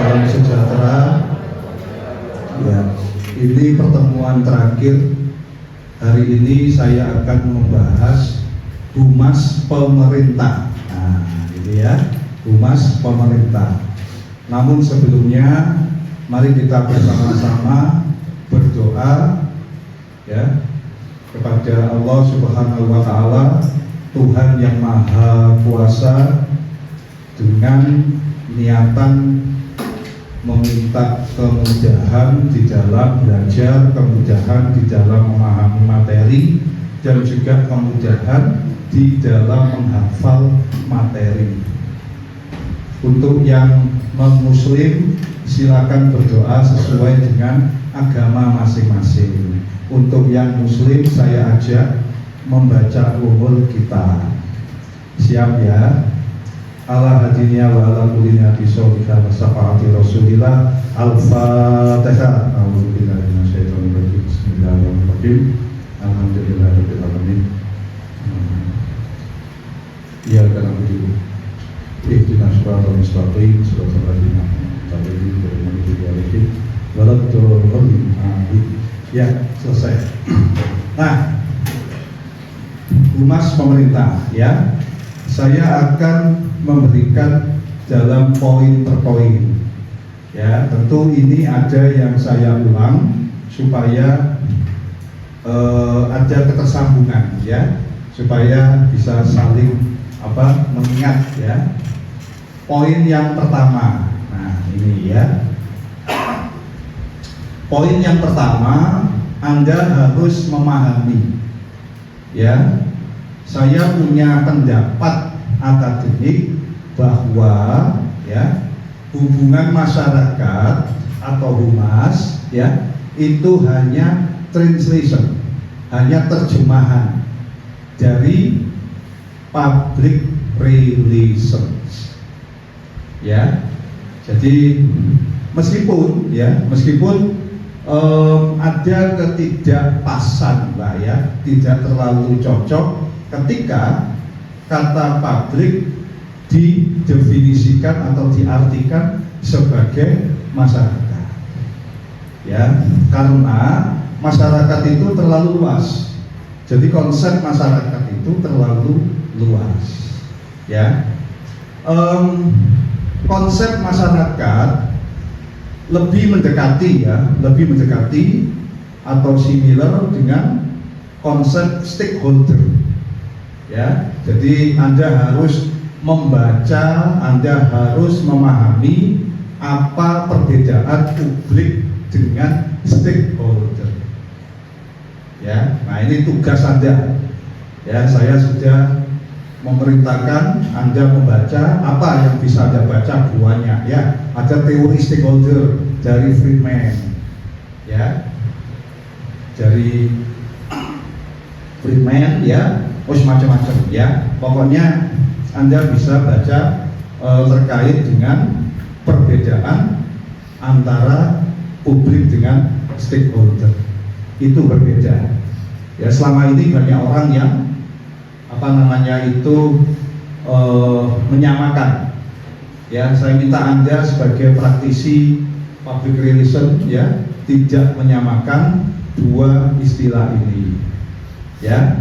Salam sejahtera. Ya, ini pertemuan terakhir. Hari ini saya akan membahas humas pemerintah. Nah, gitu ya, humas pemerintah. Namun sebelumnya, mari kita bersama-sama berdoa ya kepada Allah Subhanahu wa Ta'ala, Tuhan yang Maha Kuasa, dengan niatan meminta kemudahan di dalam belajar, kemudahan di dalam memahami materi, dan juga kemudahan di dalam menghafal materi. Untuk yang non-muslim, silakan berdoa sesuai dengan agama masing-masing. Untuk yang muslim, saya ajak membaca umul kita. Siap ya? Ala hadinya wa ala kulinya bisolika wa syafaati rasulillah. Al-Fatihah. A'udzubillahi minasyaitonir rajim. Bismillahirrahmanirrahim. Alhamdulillahirabbil alamin. Ya kana budu. Ihdinas siratal mustaqim, siratal ladzina an'amta 'alaihim ghairil maghdubi 'alaihim waladdallin. Amin. Ya, selesai. Nah, humas pemerintah ya. Saya akan memberikan dalam poin per poin. Ya, tentu ini ada yang saya ulang supaya ada ketersambungan ya, supaya bisa saling mengingat ya. Poin yang pertama. Nah, ini ya. Poin yang pertama, Anda harus memahami ya. Saya punya pendapat akademik bahwa ya hubungan masyarakat atau humas ya itu hanya translation, hanya terjemahan dari public relations ya. Jadi meskipun ada ketidakpasan lah ya, tidak terlalu cocok ketika kata publik didefinisikan atau diartikan sebagai masyarakat ya, karena masyarakat itu terlalu luas. Jadi konsep masyarakat itu terlalu luas ya. Konsep masyarakat lebih mendekati atau similar dengan konsep stakeholder ya. Jadi Anda harus membaca, Anda harus memahami apa perbedaan publik dengan stakeholder ya. Nah, ini tugas Anda ya. Saya sudah memerintahkan Anda membaca apa yang bisa Anda baca buahnya ya. Ada teori stakeholder dari Friedman ya, dari Friedman ya, macam-macam ya. Pokoknya Anda bisa baca terkait dengan perbedaan antara publik dengan stakeholder. Itu berbeda ya. Selama ini banyak orang yang menyamakan ya. Saya minta Anda sebagai praktisi public relation ya, tidak menyamakan dua istilah ini ya.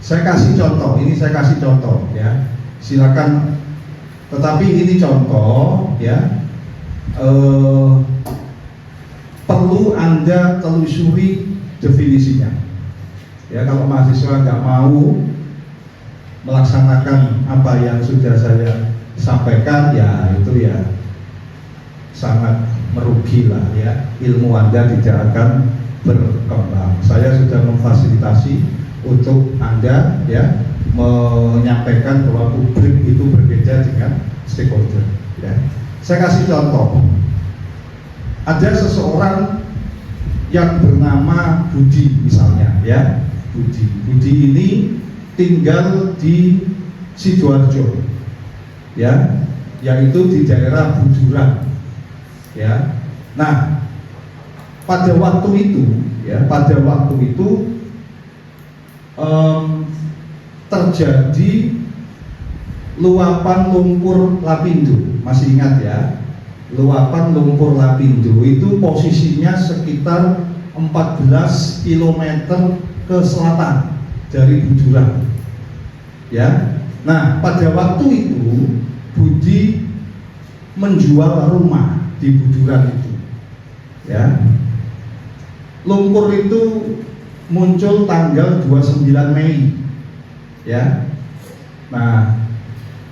Saya kasih contoh ya. Silakan, tetapi ini contoh ya. Perlu Anda telusuri definisinya ya. Kalau mahasiswa nggak mau melaksanakan apa yang sudah saya sampaikan ya, itu ya sangat merugi lah ya. Ilmu Anda tidak akan berkembang. Saya sudah memfasilitasi untuk Anda ya, menyampaikan bahwa publik itu berbeda dengan stakeholder ya. Saya kasih contoh. Ada seseorang yang bernama Budi misalnya ya. Budi ini tinggal di Sidoarjo ya, yaitu di daerah Bujuran ya. Nah, pada waktu itu terjadi luapan lumpur Lapindo, masih ingat ya, luapan lumpur Lapindo itu posisinya sekitar 14 km ke selatan dari Buduran. Ya. Nah, pada waktu itu Budi menjual rumah di Buduran itu. Ya. Lumpur itu muncul tanggal 29 Mei. Ya. Nah,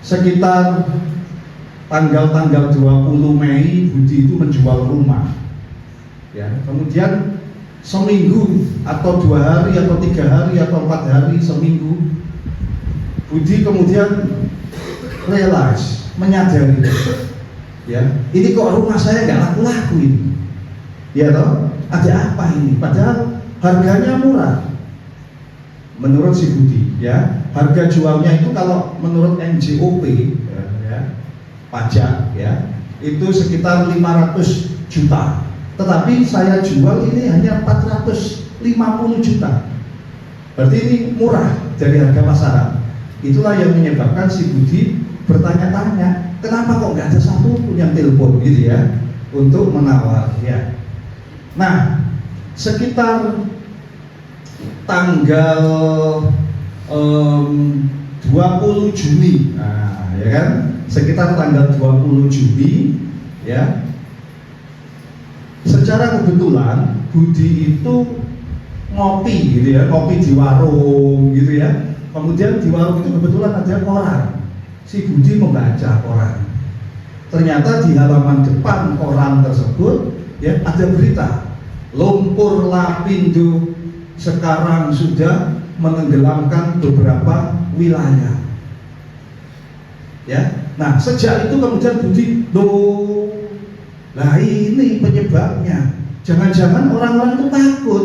sekitar tanggal 20 Mei Budi itu menjual rumah. Ya, kemudian seminggu atau 2 hari atau 3 hari atau 4 hari seminggu Budi kemudian menyadari, ya, ini kok rumah saya nggak laku-laku ini, ya toh, ada apa ini? Padahal harganya murah menurut si Budi, ya, harga jualnya itu kalau menurut NJOP, ya, pajak, ya, itu sekitar 500 juta. Tetapi saya jual ini hanya 450 juta. Berarti ini murah dari harga pasaran. Itulah yang menyebabkan si Budi bertanya-tanya, kenapa kok nggak ada satu pun yang telepon gitu ya untuk menawar, ya. Nah, sekitar tanggal 20 Juni, nah, ya kan, sekitar tanggal 20 Juni, ya. Secara kebetulan Budi itu ngopi gitu ya, ngopi di warung gitu ya. Kemudian di warung itu kebetulan ada koran. Si Budi membaca koran. Ternyata di halaman depan koran tersebut ya ada berita, lumpur Lapindo sekarang sudah menenggelamkan beberapa wilayah. Ya. Nah, sejak itu kemudian Budi, nah ini penyebabnya. Jangan-jangan orang-orang itu takut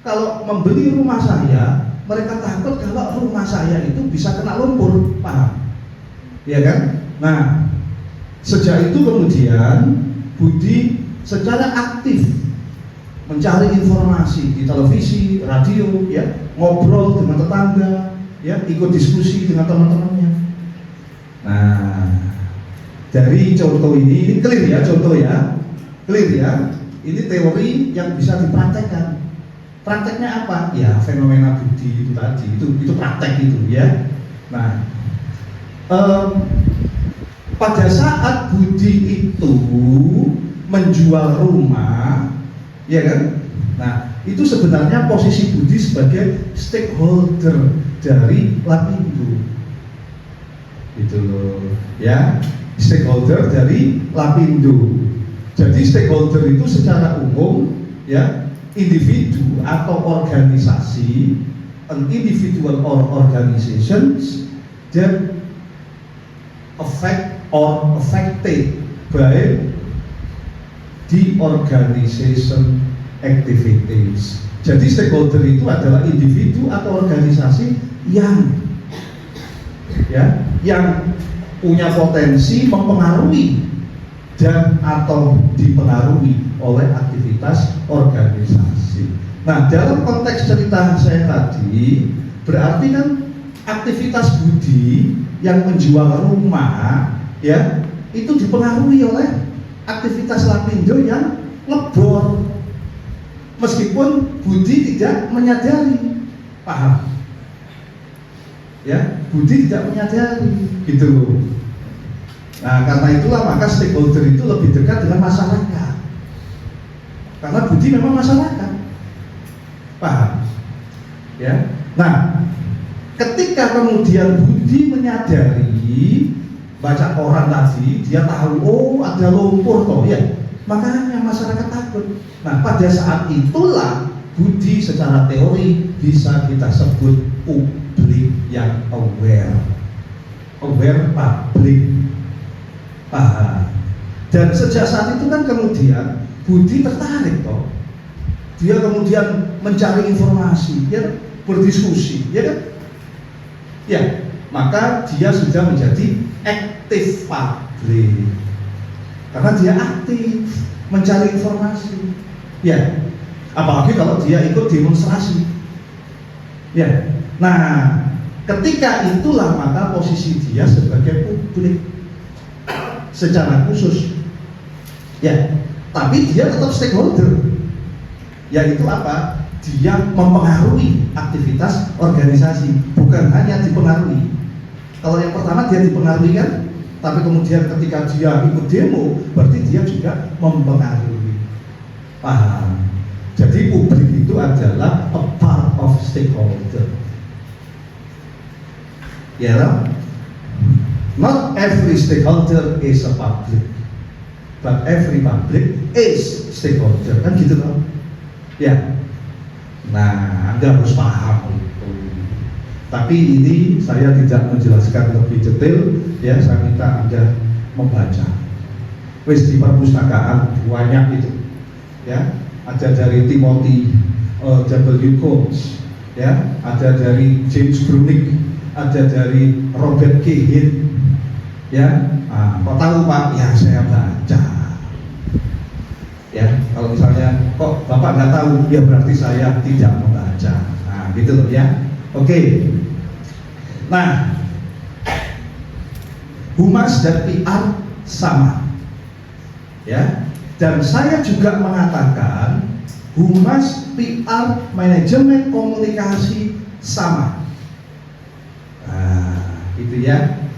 kalau membeli rumah saya, mereka takut kalau rumah saya itu bisa kena lumpur, paham? Ya kan? Nah, sejak itu kemudian Budi secara aktif mencari informasi di televisi, radio, ya, ngobrol dengan tetangga, ya, ikut diskusi dengan teman-temannya. Nah, dari contoh ini clear ya, contoh ya, clear ya. Ini teori yang bisa dipraktekkan. Prakteknya apa? Ya fenomena Budi itu tadi, itu praktek itu ya. Nah, pada saat Budi itu menjual rumah, ya kan? Nah, itu sebenarnya posisi Budi sebagai stakeholder dari Lapindo, gitu loh, ya, stakeholder dari Lapindo. Jadi stakeholder itu secara umum, ya, individu atau organisasi, an individual or organizations that affect or affected by the organization activities. Jadi stakeholder itu adalah individu atau organisasi yang, ya, yang punya potensi mempengaruhi dan atau dipengaruhi oleh aktivitas organisasi. Nah, dalam konteks cerita saya tadi, berarti kan aktivitas Budi yang menjual rumah, ya, itu dipengaruhi oleh aktivitas Lapindo yang lebor, meskipun Budi tidak menyadari, paham? Ya, Budi tidak menyadari, gitu loh. Nah, karena itulah maka stakeholder itu lebih dekat dengan masyarakat. Karena Budi memang masyarakat, paham? Ya. Nah, ketika kemudian Budi menyadari, baca koran tadi, dia tahu, oh ada lumpur toh, ya, makanya masyarakat takut. Nah, pada saat itulah Budi secara teori bisa kita sebut publik yang aware publik, paham. Dan sejak saat itu kan kemudian Budi tertarik toh, dia kemudian mencari informasi, ya, berdiskusi, ya kan, ya, maka dia sudah menjadi aktif publik karena dia aktif mencari informasi, ya, apalagi kalau dia ikut demonstrasi, ya. Nah, ketika itulah maka posisi dia sebagai publik secara khusus, Ya, tapi dia tetap stakeholder. Yaitu apa? Dia mempengaruhi aktivitas organisasi, bukan hanya dipengaruhi. Kalau yang pertama dia dipengaruhi kan, tapi kemudian ketika dia ikut demo, berarti dia juga mempengaruhi. Paham? Jadi publik itu adalah a part of stakeholder. Ya, not every stakeholder is a public, but every public is stakeholder, kan gitu loh. Ya, nah Anda harus paham itu. Tapi ini saya tidak menjelaskan lebih detail, ya saya minta Anda membaca. Wis di perpustakaan banyak itu, ya ada dari Timothy W. Coates, ya ada dari James Brunig, ada dari Robert K. Hinn, ya. Kok tahu Pak? Ya saya baca. Ya, kalau misalnya kok Bapak nggak tahu, ya berarti saya tidak membaca. Nah, gitu loh ya. Oke. Nah, humas dan PR sama. Ya. Dan saya juga mengatakan humas, PR, manajemen komunikasi sama. Nah, gitu ya.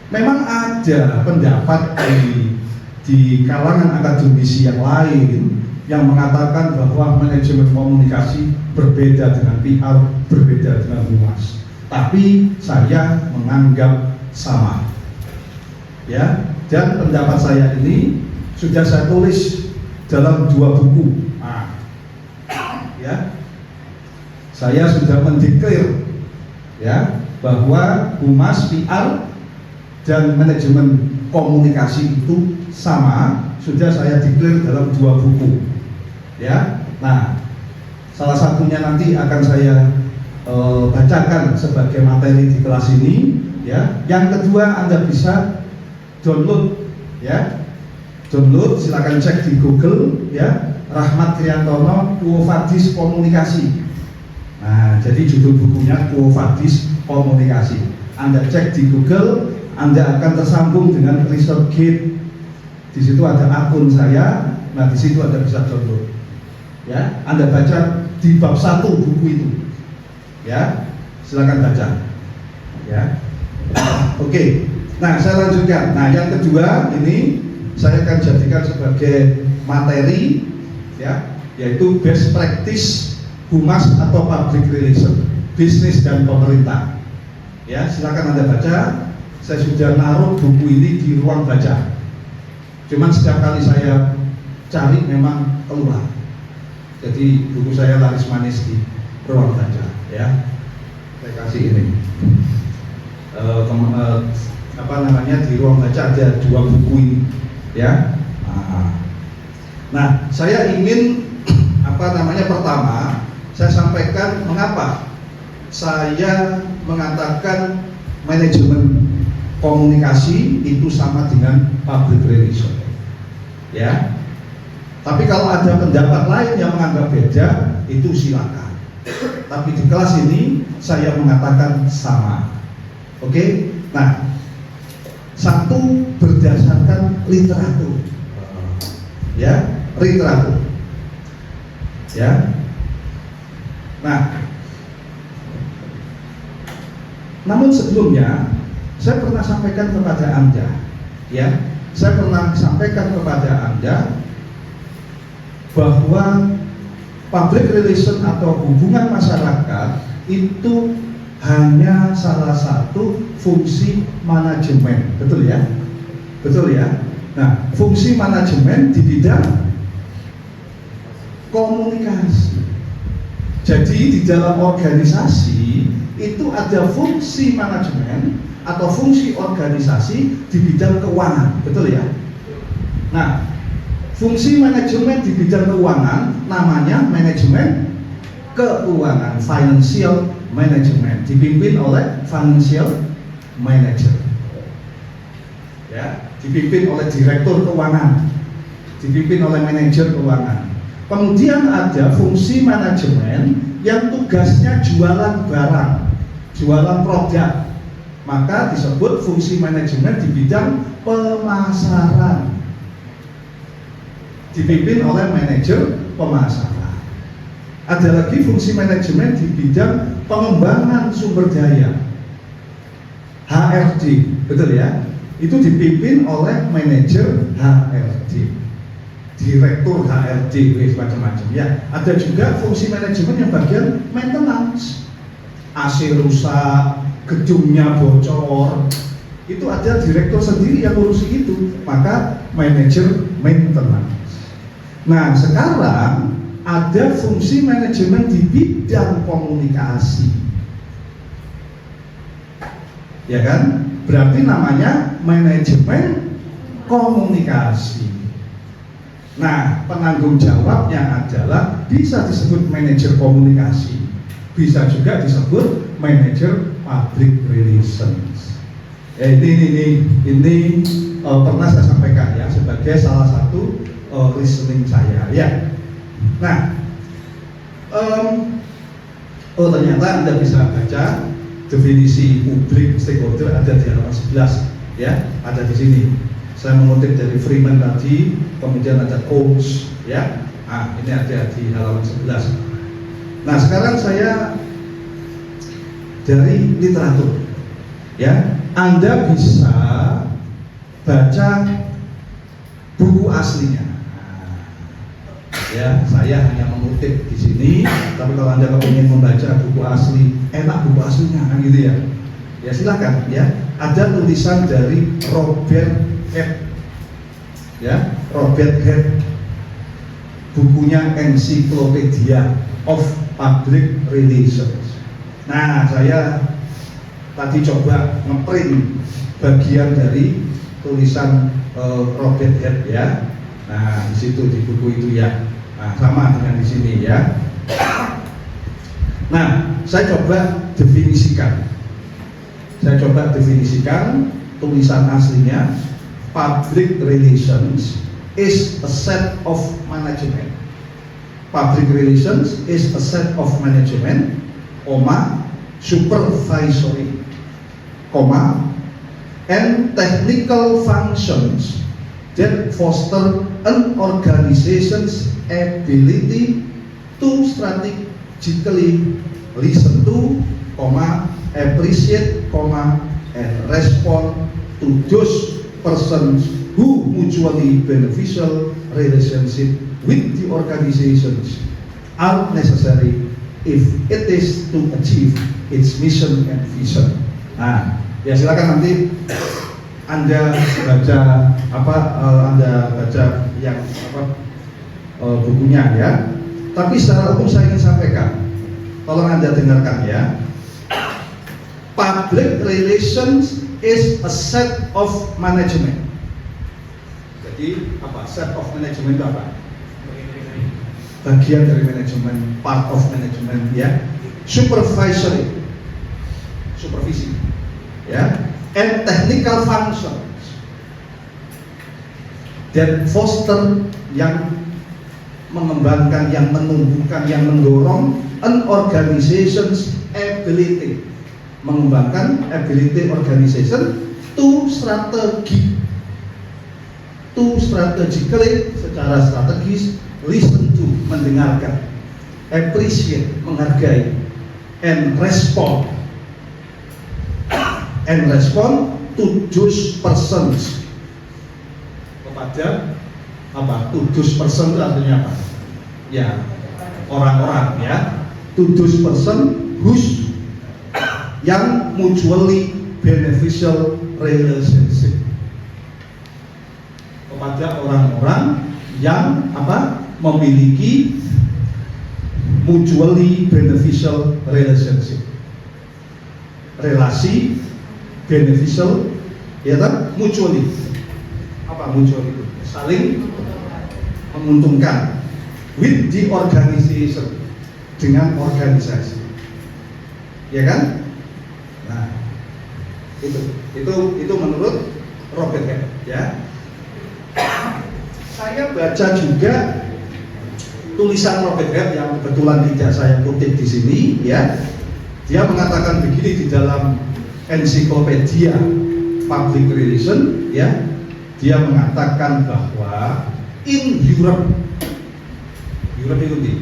Memang ada pendapat di kalangan akademisi yang lain yang mengatakan bahwa manajemen komunikasi berbeda dengan PR, berbeda dengan humas. Tapi saya menganggap sama. Ya, dan pendapat saya ini sudah saya tulis dalam 2 buku. Ya, saya sudah mendeklar ya bahwa humas, PR, dan manajemen komunikasi itu sama, sudah saya deklar dalam 2 buku. Ya, nah salah satunya nanti akan saya bacakan sebagai materi di kelas ini. Ya, yang kedua Anda bisa download, ya, download, silakan cek di Google, ya, Rahmat Kriantono Quo Vadis Komunikasi. Nah, jadi judul bukunya Quo Vadis Komunikasi. Anda cek di Google, Anda akan tersambung dengan ResearchGate. Di situ ada akun saya. Nah, di situ Anda bisa download. Ya, Anda baca di bab 1 buku itu. Ya, silakan baca. Ya, oke. Nah, saya lanjutkan. Nah, yang kedua ini saya akan jadikan sebagai materi, ya, yaitu best practice humas atau public relation, bisnis dan pemerintah. Ya, silakan Anda baca. Saya sudah naruh buku ini di ruang baca. Cuman setiap kali saya cari memang keluar. Jadi buku saya laris manis di ruang baca, ya. Saya kasih ini. Di ruang baca ada 2 buku ini, ya. Nah, saya ingin pertama saya sampaikan mengapa saya mengatakan manajemen komunikasi itu sama dengan public relation, ya. Tapi kalau ada pendapat lain yang menganggap beda, itu silakan. Tapi di kelas ini saya mengatakan sama. Oke? Nah, satu berdasarkan literatur, ya, literatur, ya. Nah, namun sebelumnya saya pernah sampaikan kepada Anda, ya, saya pernah sampaikan kepada Anda bahwa public relation atau hubungan masyarakat itu hanya salah satu fungsi manajemen, betul ya? Betul ya? Nah, fungsi manajemen di bidang komunikasi. Jadi di dalam organisasi itu ada fungsi manajemen atau fungsi organisasi di bidang keuangan, betul ya? Nah, fungsi manajemen di bidang keuangan namanya manajemen keuangan, financial management, dipimpin oleh financial manager, ya, dipimpin oleh direktur keuangan, dipimpin oleh manajer keuangan. Kemudian ada fungsi manajemen yang tugasnya jualan barang, jualan produk, maka disebut fungsi manajemen di bidang pemasaran. dipimpin oleh manajer pemasaran. Ada lagi fungsi manajemen di bidang pengembangan sumber daya, HRD, betul ya? Itu dipimpin oleh manajer HRD, direktur HRD, macam-macam ya. Ada juga fungsi manajemen yang bagian maintenance, AC rusak, gedungnya bocor, itu ada direktur sendiri yang ngurusi itu, maka manajer maintenance. Nah, sekarang ada fungsi manajemen di bidang komunikasi, ya kan? Berarti namanya manajemen komunikasi. Nah, penanggung jawabnya adalah bisa disebut manajer komunikasi, bisa juga disebut manajer public relations. Ini pernah saya sampaikan ya sebagai salah satu listening saya ya. Nah, ternyata Anda bisa baca definisi publik stakeholder ada di halaman 11 ya, ada di sini. Saya mengutip dari Freeman tadi, kemudian ada Coates ya. Nah, ini ada di halaman 11. Nah, sekarang saya dari literatur ya. Anda bisa baca buku aslinya. Ya, saya hanya mengutip di sini, tapi kalau Anda ingin membaca buku asli, enak buku aslinya kan gitu ya. Ya silakan ya. Ada tulisan dari Robert Head. Ya, Robert Head. Bukunya Encyclopedia of Public Relations. Nah, saya tadi coba ngeprint bagian dari tulisan Robert Head ya. Nah, di situ di buku itu ya. Nah, sama dengan di sini ya. Nah, saya coba definisikan. Tulisan aslinya. Public relations is a set of management. Public relations is a set of management, supervisory, and technical functions that foster an organization's ability to strategically listen to, appreciate, and respond to those persons who mutually beneficial relationship with the organizations are necessary if it is to achieve its mission and vision. Nah, ya silakan nanti Anda baca yang bukunya ya. Tapi secara umum saya ingin sampaikan, tolong Anda dengarkan ya. Public relations is a set of management. Jadi apa? Set of management itu apa? Bagian dari manajemen, part of management ya. Supervisory, supervisi ya. And technical functions that foster, yang mengembangkan, yang menumbuhkan, yang mendorong an organization's ability, mengembangkan ability organization to strategically, secara strategis, listen to, mendengarkan, appreciate, menghargai, and respond to those persons, kepada apa? To those person itu artinya apa? Ya, orang-orang ya. To those person whose, yang mutually beneficial relationship, kepada orang-orang yang apa? Memiliki mutually beneficial relationship, relasi beneficial ya kan? Mutually, apa mutually? Saling menguntungkan, with the organization, dengan organisasi, ya kan? Nah, itu menurut Robert Head ya. Saya baca juga tulisan Robert Head yang kebetulan tidak saya kutip di sini ya. Dia mengatakan begini di dalam Encyclopedia Public Relation ya. Dia mengatakan bahwa in Europe. Europe itu di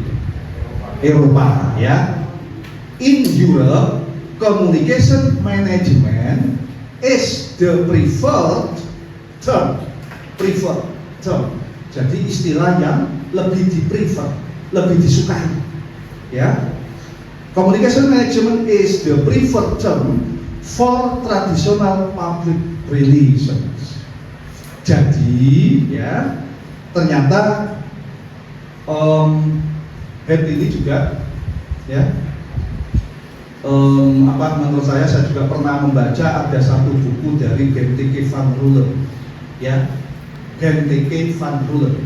Eropa, ya. In Europe, communication management is the preferred term. Preferred term. Jadi istilah yang lebih di-prefer, lebih disukai, ya. Communication management is the preferred term for traditional public relations. Jadi, ya, ternyata head ini juga, ya, menurut saya juga pernah membaca ada satu buku dari Benteke van Ruler, ya, Benteke van Ruler,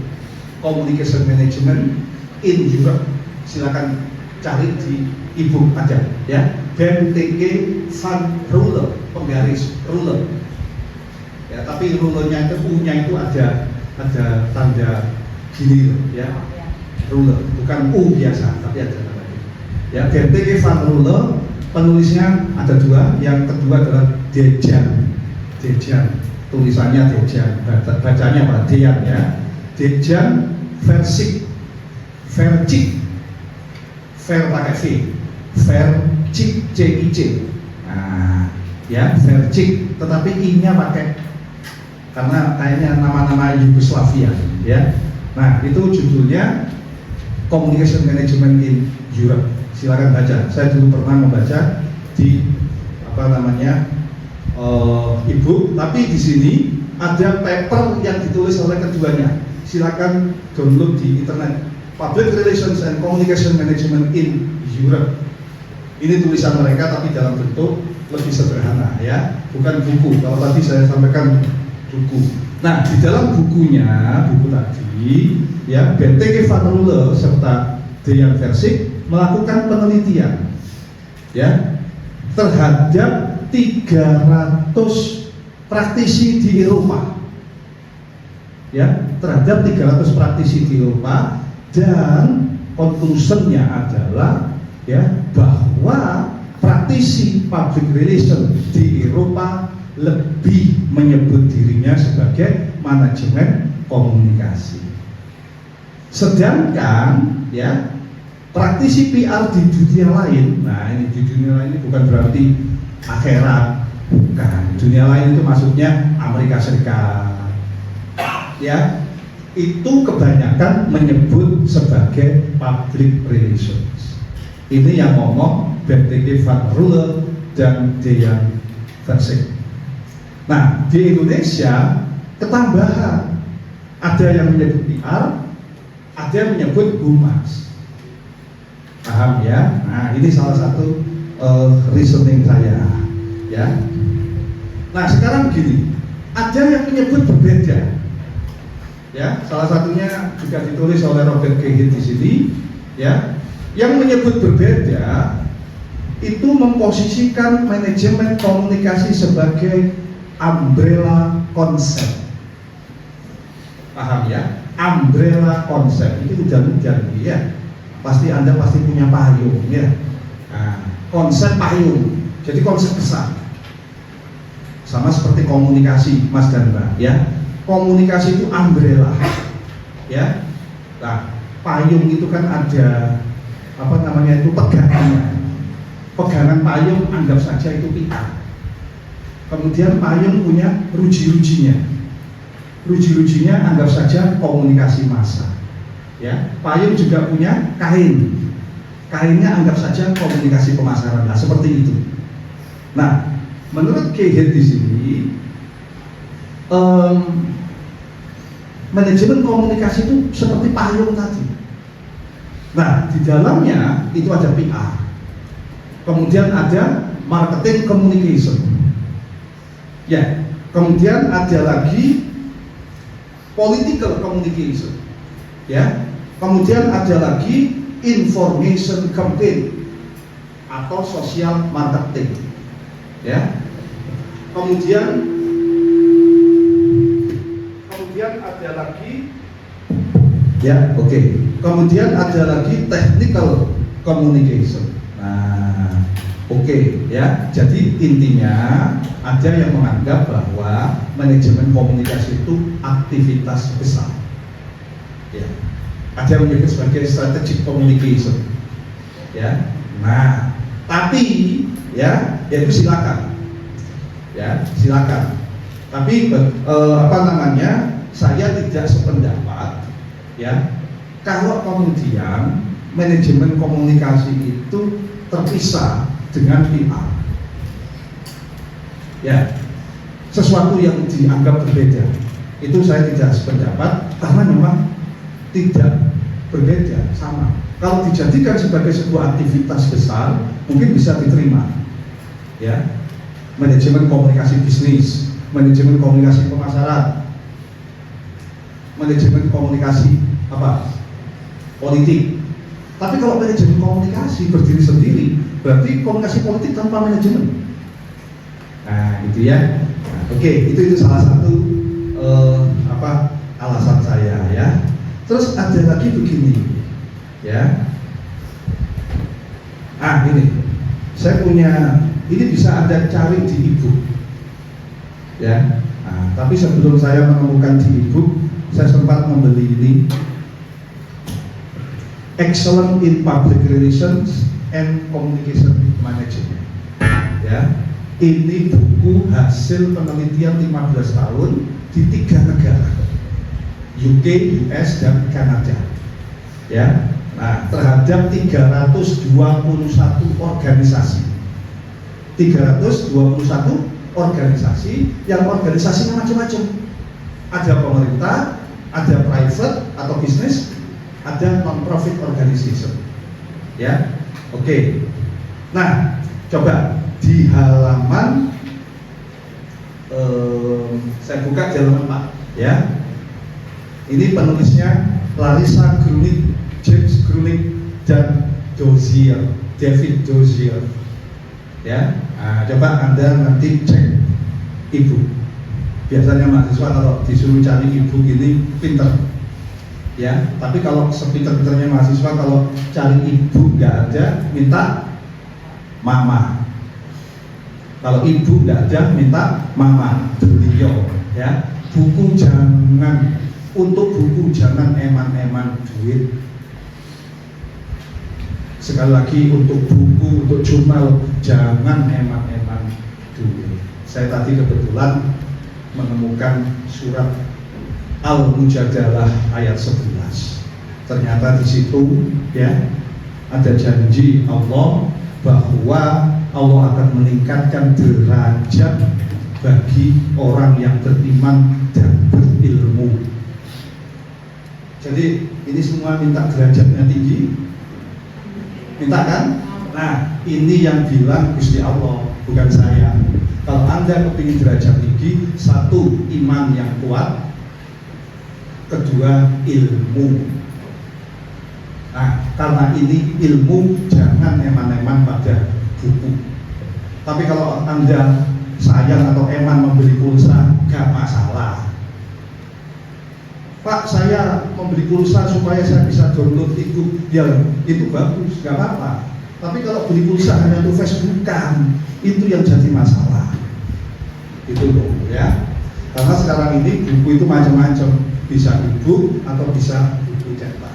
Communication Management in Europe. Silakan cari di e-book aja, ya, Benteke van Ruler, penggaris Ruler, ya, tapi rulernya itu U-nya itu ada tanda gini, ya, Ruler, bukan U biasa, tapi ada namanya, ya. Benteke van Ruler, penulisnya ada dua, yang kedua adalah Dejan, tulisannya Dejan, bacanya apa? Dejan, ya. Dejan Versik, ver pakai V, Versik, CIC, nah, ya, Versik, tetapi I-nya pakai, karena kayaknya nama-nama Yugoslavia, ya. Nah, itu judulnya Communication Management in Europe. Silakan baca. Saya dulu pernah membaca di e-book, tapi di sini ada paper yang ditulis oleh keduanya. Silakan download di internet. Public Relations and Communication Management in Europe. Ini tulisan mereka, tapi dalam bentuk lebih sederhana, ya, bukan buku. Kalau tadi saya sampaikan buku. Nah, di dalam buku tadi, ya, Benteke van Ruler serta Dejan Versik melakukan penelitian, ya, terhadap 300 praktisi di Eropa, ya, terhadap 300 praktisi di Eropa, dan konklusinya adalah, ya, bahwa praktisi public relation di Eropa lebih menyebut dirinya sebagai manajemen komunikasi. Sedangkan, ya, praktisi PR di dunia lain, nah ini di dunia lain ini bukan berarti akhirat, bukan. Dunia lain itu maksudnya Amerika Serikat, ya, itu kebanyakan menyebut sebagai public relations. Ini yang ngomong Benteke van Ruler dan Dejan Versik. Nah, di Indonesia ketambahan, ada yang menyebut PR, ada yang menyebut humas. Paham, ya? Nah, ini salah satu reasoning saya, ya. Nah, sekarang begini, ada yang menyebut berbeda, ya. Salah satunya juga ditulis oleh Robert G. Heath di sini, ya. Yang menyebut berbeda itu memposisikan manajemen komunikasi sebagai umbrella konsep. Paham, ya? Umbrella konsep itu hujan-hujan, ya. Anda pasti punya payung, ya. Nah, konsep payung, jadi konsep besar. Sama seperti komunikasi, Mas dan Mbak, ya. Komunikasi itu umbrella, ya. Nah, payung itu kan ada pegangannya. Pegangan payung anggap saja itu pita. Kemudian payung punya ruji-rujinya. Ruji-rujinya anggap saja komunikasi massa, ya. Payung juga punya kain. Kainnya anggap saja komunikasi pemasaran. Nah, seperti itu. Nah, menurut G. Heath di sini, manajemen komunikasi itu seperti payung tadi. Nah, di dalamnya itu ada PR, kemudian ada marketing communication, ya, kemudian ada lagi political communication, ya, kemudian ada lagi information campaign atau social marketing, ya, kemudian ada lagi, ya, oke. Kemudian ada lagi technical communication. Nah, oke, ya. Jadi intinya ada yang menganggap bahwa manajemen komunikasi itu aktivitas besar, Ya. Ada yang menyebut sebagai strategic communication. Ya. Nah, tapi ya itu silakan. Ya, silakan. Tapi saya tidak sependapat ya kalau kemudian manajemen komunikasi itu terpisah dengan PR. Ya, sesuatu yang dianggap berbeda itu saya tidak sependapat karena memang tidak berbeda, sama. Kalau dijadikan sebagai sebuah aktivitas besar mungkin bisa diterima. Ya, manajemen komunikasi bisnis, manajemen komunikasi pemasaran, manajemen komunikasi politik. Tapi kalau manajemen komunikasi berdiri sendiri, berarti komunikasi politik tanpa manajemen. Nah, gitu ya. Nah, oke, itu salah satu alasan saya ya. Terus ada lagi begini, ya. Ini saya punya, ini bisa Anda cari di e-book, ya. Tapi sebelum saya menemukan di e-book, saya sempat membeli ini. Excellent in Public Relations and Communication Management. Ya, ini buku hasil penelitian 15 tahun di 3 negara, UK, US, dan Kanada. Ya, nah terhadap 321 organisasi. 321 organisasi yang organisasinya macam-macam. Ada pemerintah, ada private atau bisnis, ada non-profit organization. Ya, oke. Nah, coba di halaman saya buka di halaman 4, ya. Ini penulisnya Larissa Grunig, James Grunig, dan David Dozier. Ya, coba Anda nanti cek e-book. Biasanya mahasiswa kalau disuruh cari e-book ini pinter. Ya, tapi kalau sepinter-pinternya mahasiswa kalau cari ibu nggak ada, minta mama. Kalau ibu nggak ada, minta mama, beliau. Ya, buku jangan, untuk buku jangan eman-eman duit. Sekali lagi, untuk buku, untuk jurnal jangan eman-eman duit. Saya tadi kebetulan menemukan surat Al-Mujadalah ayat 11. Ternyata di situ ya ada janji Allah bahwa Allah akan meningkatkan derajat bagi orang yang beriman dan berilmu. Jadi ini semua minta derajatnya tinggi, minta kan? Nah, ini yang bilang Gusti Allah, bukan saya. Kalau Anda kepingin derajat tinggi, satu, iman yang kuat, kedua, ilmu. Nah, karena ini ilmu, jangan eman-eman pada buku. Tapi kalau Anda sayang atau eman membeli pulsa, gak masalah. Pak, saya membeli pulsa supaya saya bisa download e-book, ya itu bagus, gak apa-apa. Tapi kalau beli pulsa hanya untuk Facebookan, itu yang jadi masalah. Itu loh ya. Karena sekarang ini buku itu macam-macam, bisa e-book atau bisa buku cetak.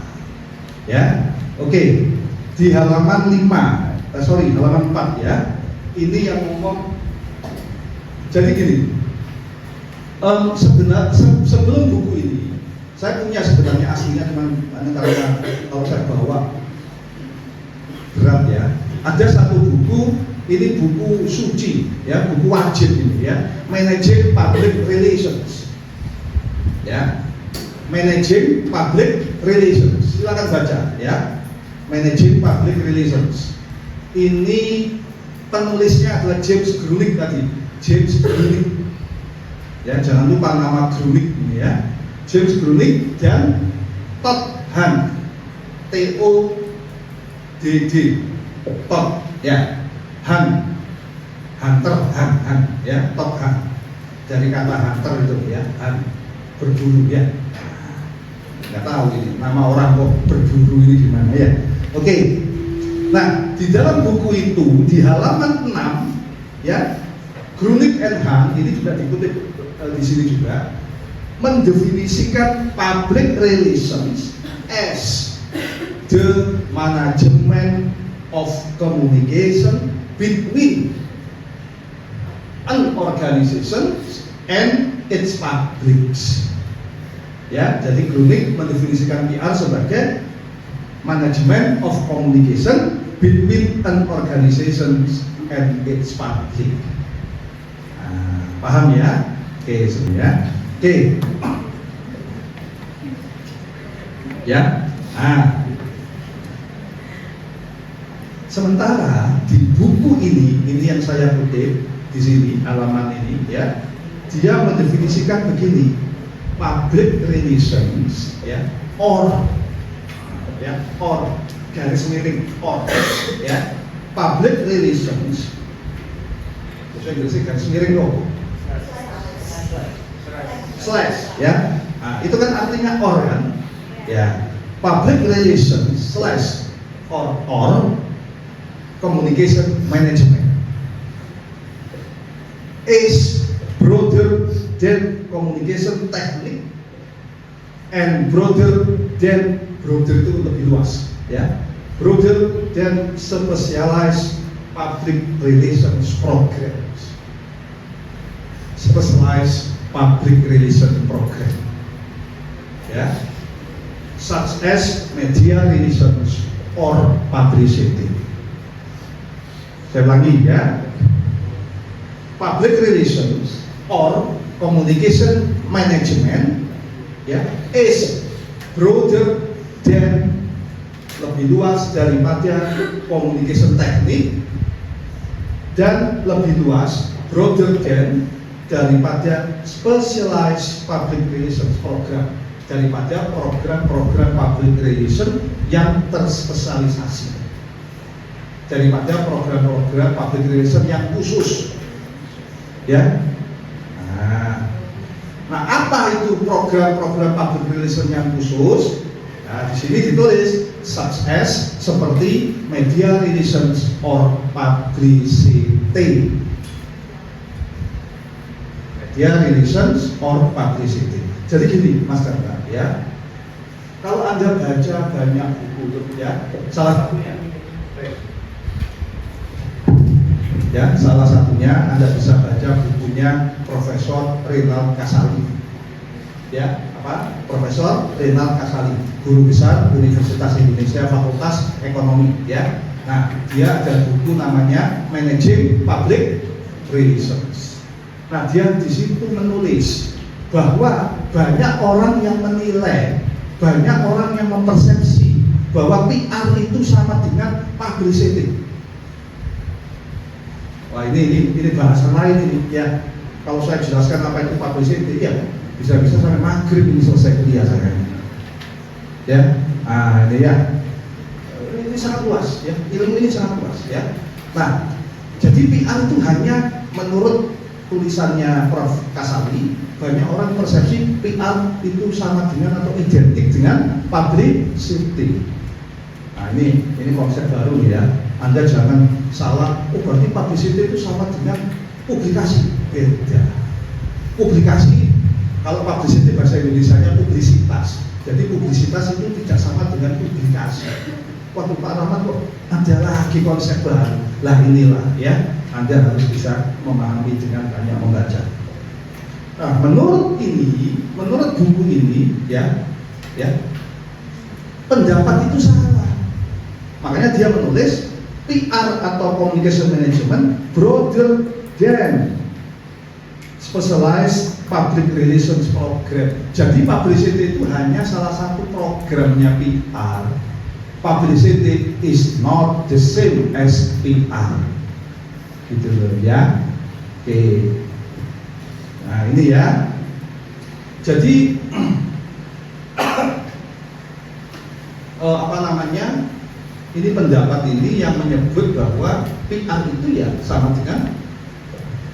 Ya, oke. Di halaman 4 ya. Ini yang ngomong. Jadi gini. Sebelum buku ini, saya punya sebenarnya aslinya, cuman karena kalau saya bawa berat ya. Ada satu buku, ini buku suci ya, buku wajib ini ya, Managing Public Relations. Ya. Managing Public Relations. Silakan baca ya. Managing Public Relations. Ini penulisnya adalah James Grunig tadi. James Grunig. Ya, jangan lupa nama Grunig ini ya. James Grunig dan Todd Hahn. TODD. Todd ya. Hahn. Hunter Hahn ya, Todd Hahn. Dari kata hunter itu ya, Hahn, berburu ya. Nggak tahu ini nama orang kok berburu ini gimana ya. Oke. Nah, di dalam buku itu di halaman 6 ya, Grunig and Hahn ini juga dikutip di sini juga. mendefinisikan public relations as the management of communication between an organization and its publics. Ya, jadi Grunig mendefinisikan PR sebagai management of communication between an organization and its public. Nah, paham ya? Oke, sebenarnya. Oke. Ya. Nah, sementara di buku ini yang saya kutip di sini, halaman ini, ya, dia mendefinisikan begini, public relations, ya, or garis miring or, ya, public relations, bahasa Inggrisnya garis miring loh, slash, ya, nah, itu kan artinya or kan, ya, public relations slash or communication management is broader than communication technique and broader itu lebih luas, ya, broader than specialized public relations programs, specialized public relations program, ya, such as media relations or publicity. Saya ulangi ya, public relations or communication management, ya, is broader than, lebih luas daripada communication teknik, dan lebih luas broader than daripada specialized public relations program, daripada program-program public relation yang terspesialisasi, daripada program-program public relation yang khusus, ya. Nah, apa itu program-program public relation yang khusus? Nah, di sini ditulis such as, seperti media relations or publicity. Media relations or publicity. Jadi gini, Mas Ganda, ya. Kalau Anda baca banyak buku, ya, salah satunya Anda bisa baca bukunya Profesor Renal Kasali, ya, Profesor Renal Kasali, guru besar Universitas Indonesia Fakultas Ekonomi, ya. Nah, dia ada buku namanya Managing Public Relations. Nah, dia di situ menulis bahwa banyak orang yang menilai, banyak orang yang mempersepsi bahwa PR itu sama dengan publicity. Wah, ini bahasan lain ini, ya. Kalau saya jelaskan apa itu publicity, ya bisa-bisa sampai maghrib ini selesai kuliah saya. Ya, ini ya, ini sangat luas, ya. Ilmu ini sangat luas, ya. Nah, jadi PR itu hanya menurut tulisannya Prof. Kasali, banyak orang persepsi PR itu sama dengan atau identik dengan publicity. Nah, ini konsep baru ya. Anda jangan salah, berarti publicity itu sama dengan publikasi. Beda. Publikasi, kalau publicity bahasa Indonesianya publisitas. Jadi publisitas itu tidak sama dengan publikasi. Waduh, Pak Rahmat kok ada lagi konsep baru. Lah inilah ya, Anda harus bisa memahami dengan banyak membaca. Nah, menurut buku ini, ya, pendapat itu salah. Makanya dia menulis PR atau communication management broader than specialized public relations program. Jadi publicity itu hanya salah satu programnya PR. Publicity is not the same as PR. Gitu loh ya. Oke. Nah, ini ya. Jadi ini pendapat ini yang menyebut bahwa PR itu ya sama dengan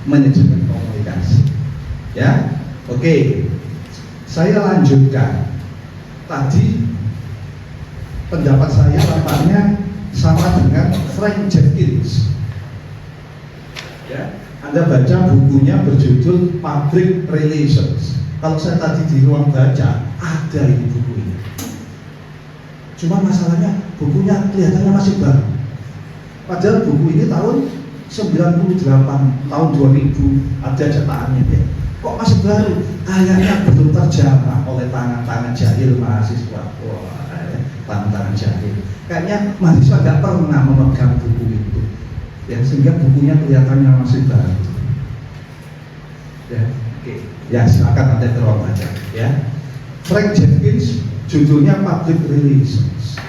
manajemen komunikasi. Ya, oke. Saya lanjutkan. Tadi pendapat saya tampaknya sama dengan Frank Jenkins. Ya, Anda baca bukunya berjudul Public Relations. Kalau saya tadi di ruang baca, ada ini buku ini. Cuma masalahnya bukunya kelihatannya masih baru. Padahal buku ini tahun 98, tahun 2000 ada cetakannya ya. Kok masih baru? Kayaknya belum terjamah oleh tangan-tangan jahil mahasiswa. Wah, tangan-tangan jahil. Kayaknya mahasiswa nggak pernah memegang buku itu. Ya, sehingga bukunya kelihatannya masih baru. Ya, oke. Ya, silakan Anda terus baca ya. Frank Jenkins, judulnya Public Relations.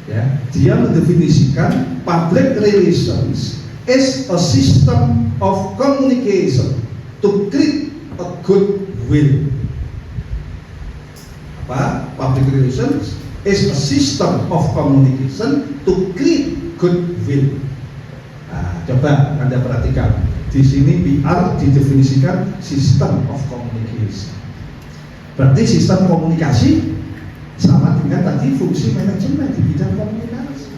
Ya, dia mendefinisikan public relations is a system of communication to create a good will. Apa? Public relations is a system of communication to create good will. Nah, coba Anda perhatikan. Di sini PR didefinisikan system of communication. Berarti sistem komunikasi sama dengan tadi fungsi manajemen di bidang komunikasi.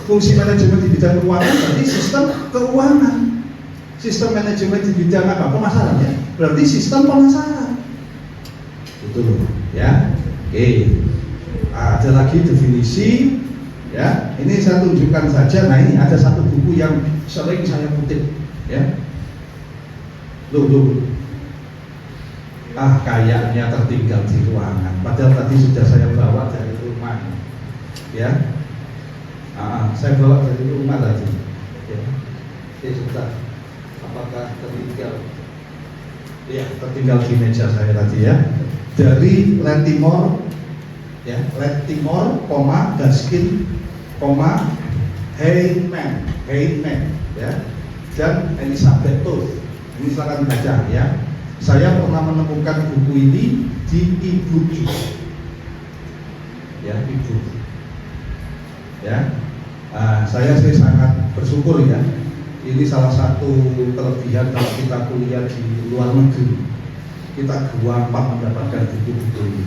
Fungsi manajemen di bidang keuangan berarti sistem keuangan. Sistem manajemen di bidang apa? Pemasaran ya. Berarti sistem pemasaran. Betul ya. Oke. Ada lagi definisi ya. Ini saya tunjukkan saja. Nah, ini ada satu buku yang sering saya kutip ya. Loh. Kayaknya tertinggal di ruangan. Padahal tadi sudah saya bawa dari rumah, ya. Saya bawa dari rumah tadi. Ya. Sudah. Apakah tertinggal? Ya, tertinggal di meja saya tadi ya. Dari Lentimore, ya, Lentimore, Gaskin, Heyman, ya, dan Elizabeth Toth. Ini silakan baca ya. Saya pernah menemukan buku ini di e-book juga. Ya, e-book. Ya, saya sih sangat bersyukur ya. Ini salah satu kelebihan kalau kita kuliah di luar negeri. Kita gampang mendapatkan buku-buku ini.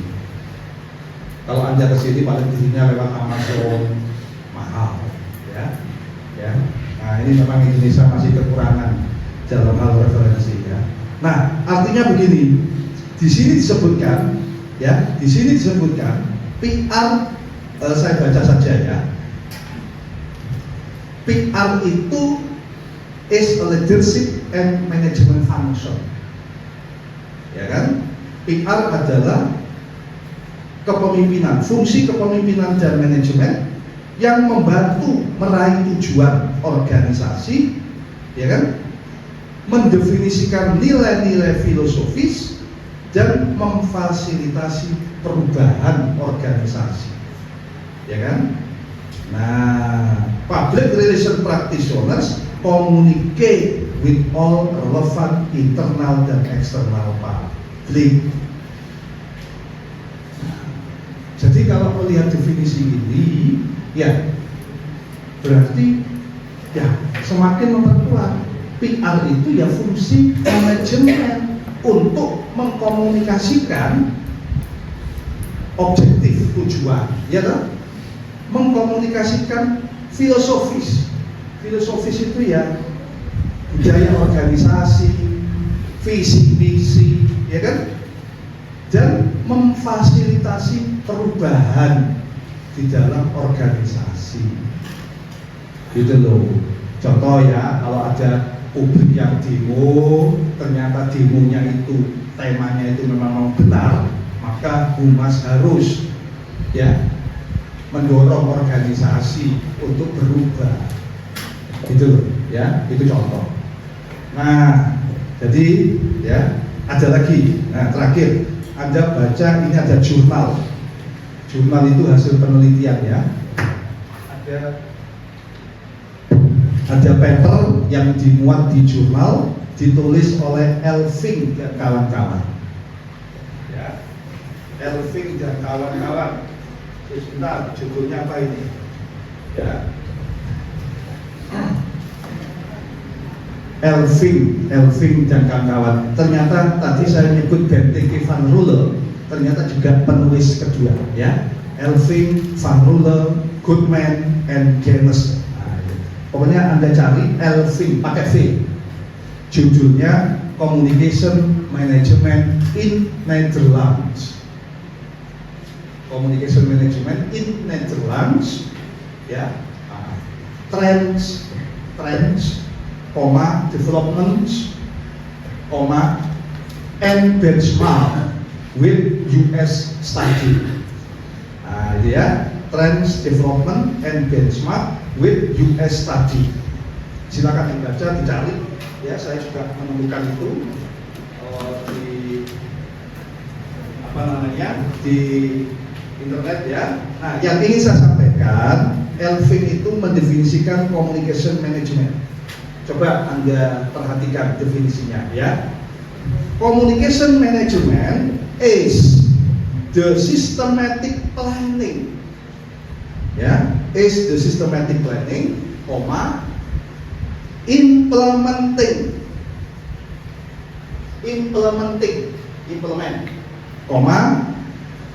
Kalau Anda kesini paling belinya lewat Amazon, mahal, ya. Nah, ini memang Indonesia masih kekurangan dalam hal referensi ya. Nah, artinya begini, di sini disebutkan, ya, di sini disebutkan PR, saya baca saja ya. PR itu is a leadership and management function, ya kan? PR adalah kepemimpinan, fungsi kepemimpinan dan manajemen yang membantu meraih tujuan organisasi, ya kan? Mendefinisikan nilai-nilai filosofis dan memfasilitasi perubahan organisasi, ya kan? Nah, public relation practitioners communicate with all relevant internal dan external public. Jadi kalau melihat definisi ini, ya berarti ya semakin memperkuat. PR itu ya fungsi manajemen untuk mengkomunikasikan objektif tujuan, ya kan? Mengkomunikasikan filosofis itu ya budaya organisasi, visi misi, ya kan? Dan memfasilitasi perubahan di dalam organisasi, gitu loh. Contoh ya, kalau ada publik yang demo, ternyata demonya itu temanya itu memang benar, maka humas harus ya mendorong organisasi untuk berubah, gitu loh ya. Itu contoh. Nah, jadi ya ada lagi. Nah, terakhir Anda baca, ini ada jurnal itu hasil penelitian ya. Ada paper yang dimuat di jurnal, ditulis oleh Elving dan kawan-kawan. Ya, Elving dan kawan-kawan. Sebentar, judulnya apa ini? Ya, Elving dan kawan-kawan. Ternyata tadi saya menyebut Benteke van Ruller, ternyata juga penulis kedua. Ya, Elving, van Ruller, Goodman, and Gaines. Pokoknya Anda cari Elving pakai V. Judulnya Communication Management in Netherlands. Communication Management in Netherlands, ya. Trends, development, and benchmark with US study. Ya, trends, development, and benchmark with US study. Silakan dibaca, dicari. Ya, saya juga menemukan itu di internet ya. Nah, yang ingin saya sampaikan, Elving itu mendefinisikan communication management. Coba Anda perhatikan definisinya ya. Communication management is the systematic planning. Ya, is the systematic planning, implement,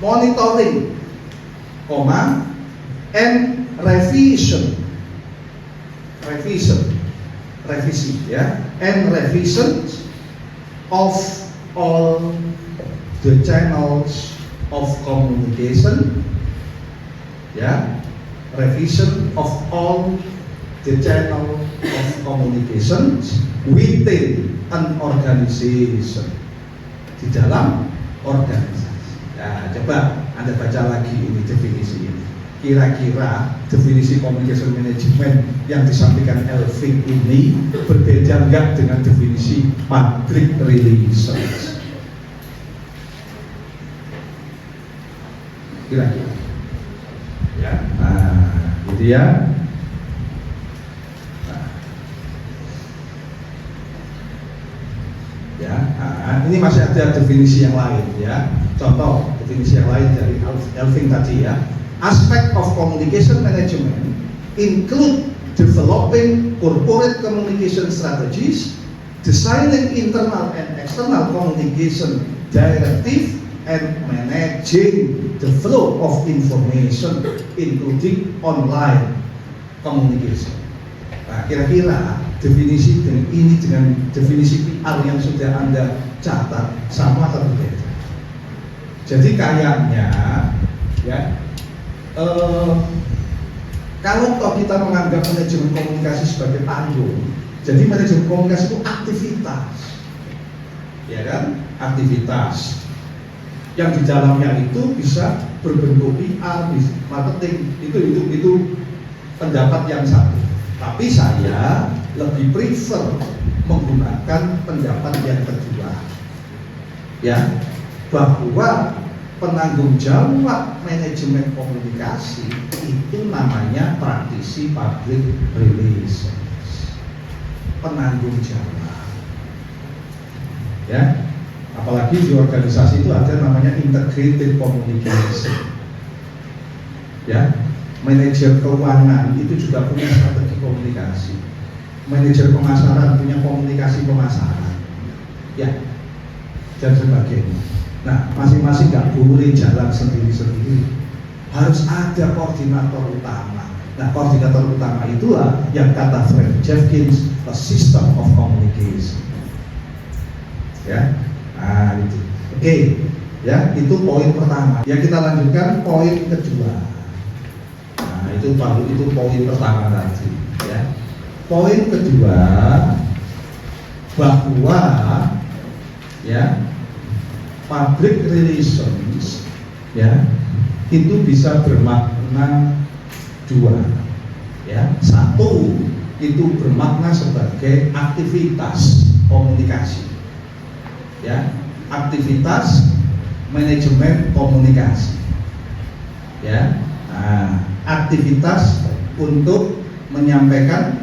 monitoring, and revisi ya, and revision of all the channels of communication, ya, revision of all the channel of communication within an organization, di dalam organisasi. Nah, coba Anda baca lagi ini definisi ini. Kira-kira definisi communication management yang disampaikan Elving ini berbeda enggak dengan definisi public relations? Kira-kira ya, gitu ya. Ini masih ada definisi yang lain ya. Contoh definisi yang lain dari Elving tadi ya. Aspect of communication management include developing corporate communication strategies, designing internal and external communication directive, and managing the flow of information, including online communication. Nah, kira-kira definisi ini dengan definisi PR yang sudah Anda catat sama atau berbeda? Jadi kayaknya ya, kalau toh kita menganggap manajemen komunikasi sebagai panggung, jadi manajemen komunikasi itu aktivitas, ya kan? Aktivitas yang di dalamnya itu bisa berbentuk PR, marketing, itu pendapat yang satu. Tapi saya lebih prefer menggunakan pendapat yang kedua, ya, bahwa penanggung jawab manajemen komunikasi itu namanya praktisi public relations, penanggung jawab, ya. Apalagi di organisasi itu ada namanya integrated communication, ya. Manajer keuangan itu juga punya strategi komunikasi, manajer pemasaran punya komunikasi pemasaran, ya, dan sebagainya. Nah, masing-masing nggak boleh jalan sendiri-sendiri, harus ada koordinator utama. Nah, koordinator utama itulah yang kata Fred Jeffkins, a system of communication. Ya, nah itu. Oke, ya, itu poin pertama. Ya, kita lanjutkan poin kedua. Nah, itu poin pertama tadi. Ya, poin kedua bahwa ya, public relations ya itu bisa bermakna dua, ya. Satu, itu bermakna sebagai aktivitas komunikasi, ya, aktivitas manajemen komunikasi, ya. Nah, aktivitas untuk menyampaikan